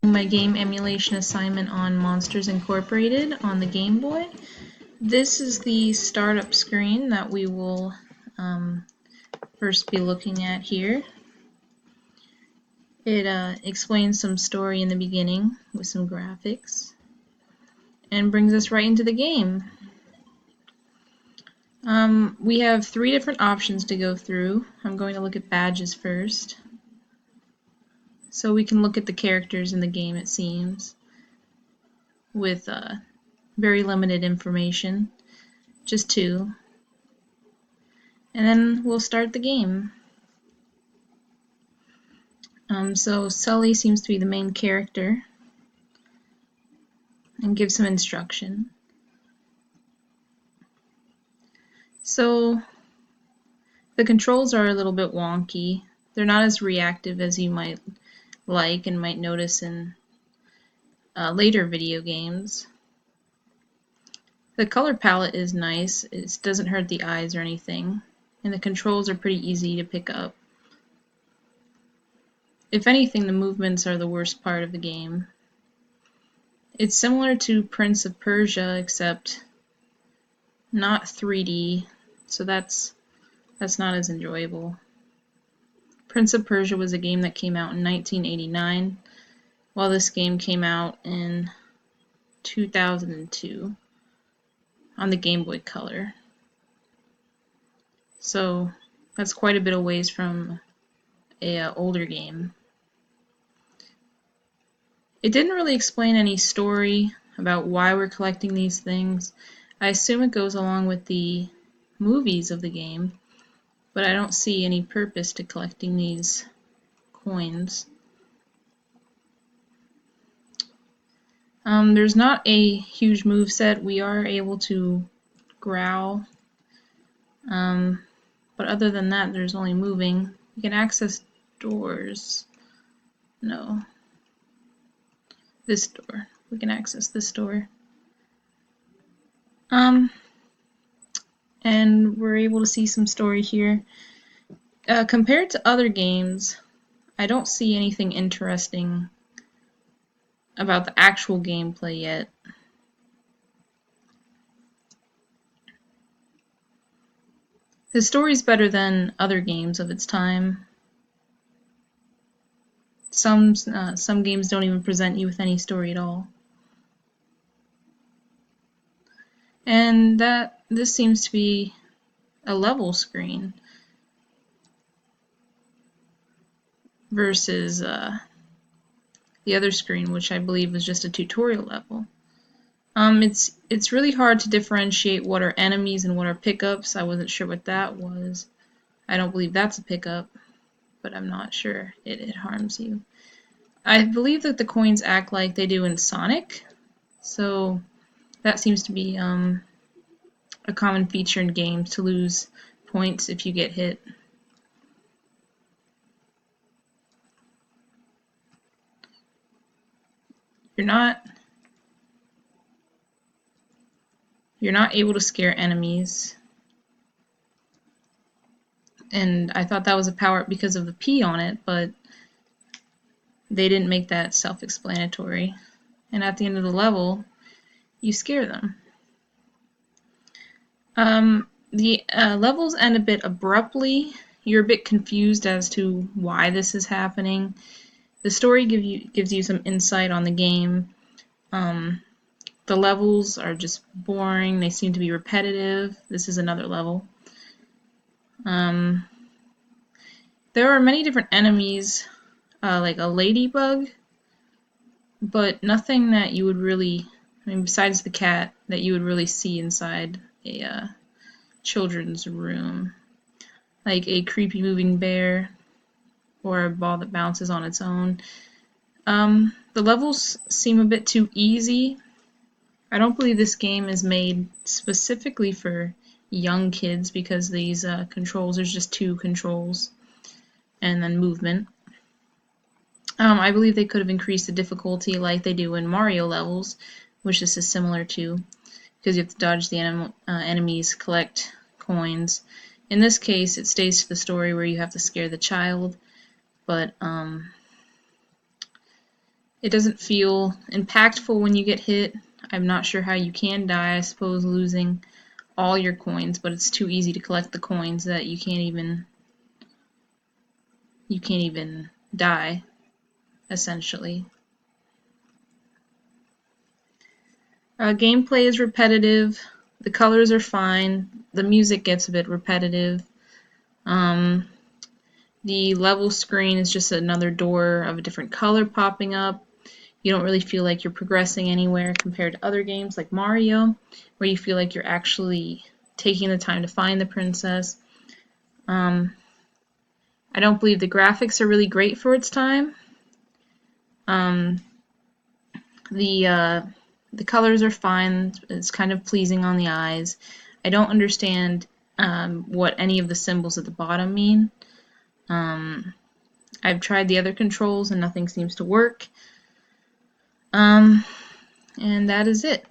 My game emulation assignment on Monsters Incorporated on the Game Boy. This is the startup screen that we will first be looking at here. It explains some story in the beginning with some graphics and brings us right into the game. We have 3 different options to go through. I'm going to look at badges first. So we can look at the characters in the game, it seems, with very limited information, just 2. And then we'll start the game. So Sully seems to be the main character and gives some instruction. So the controls are a little bit wonky. They're not as reactive as you might like and might notice in later video games. The color palette is nice. It doesn't hurt the eyes or anything, and the controls are pretty easy to pick up. If anything, the movements are the worst part of the game. It's similar to Prince of Persia, except not 3D, so that's not as enjoyable. Prince of Persia was a game that came out in 1989, while this game came out in 2002 on the Game Boy Color. So that's quite a bit of ways from a older game. It didn't really explain any story about why we're collecting these things. I assume it goes along with the movies of the game, but I don't see any purpose to collecting these coins. There's not a huge moveset. We are able to growl, but other than that, there's only moving. You can access doors. No. This door. We can access this door. And we're able to see some story here. Compared to other games, I don't see anything interesting about the actual gameplay yet. The story's better than other games of its time. Some games don't even present you with any story at all. And this seems to be a level screen versus the other screen, which I believe was just a tutorial level. It's really hard to differentiate what are enemies and what are pickups. I wasn't sure what that was. I don't believe that's a pickup, but I'm not sure. It harms you. I believe that the coins act like they do in Sonic, so that seems to be a common feature in games, to lose points if you get hit. You're not able to scare enemies. And I thought that was a power-up because of the P on it, but they didn't make that self-explanatory. And at the end of the level, you scare them. The levels end a bit abruptly. You're a bit confused as to why this is happening. The story gives you some insight on the game. The levels are just boring. They seem to be repetitive. This is another level. There are many different enemies, like a ladybug, but nothing that you would really, besides the cat, that you would really see inside a children's room. Like a creepy moving bear or a ball that bounces on its own. The levels seem a bit too easy. I don't believe this game is made specifically for young kids because these controls, there's just 2 controls and then movement. I believe they could have increased the difficulty like they do in Mario levels, which this is similar to, because you have to dodge the enemies, collect coins. In this case, it stays to the story where you have to scare the child, but It doesn't feel impactful when you get hit. I'm not sure how you can die. I suppose losing all your coins, but it's too easy to collect the coins that you can't even die, essentially. Gameplay is repetitive. The colors are fine. The music gets a bit repetitive. Um, the level screen is just another door of a different color popping up. You don't really feel like you're progressing anywhere compared to other games like Mario, where you feel like you're actually taking the time to find the princess. I don't believe the graphics are really great for its time. Um, the colors are fine. It's kind of pleasing on the eyes. I don't understand what any of the symbols at the bottom mean. I've tried the other controls and nothing seems to work. And that is it.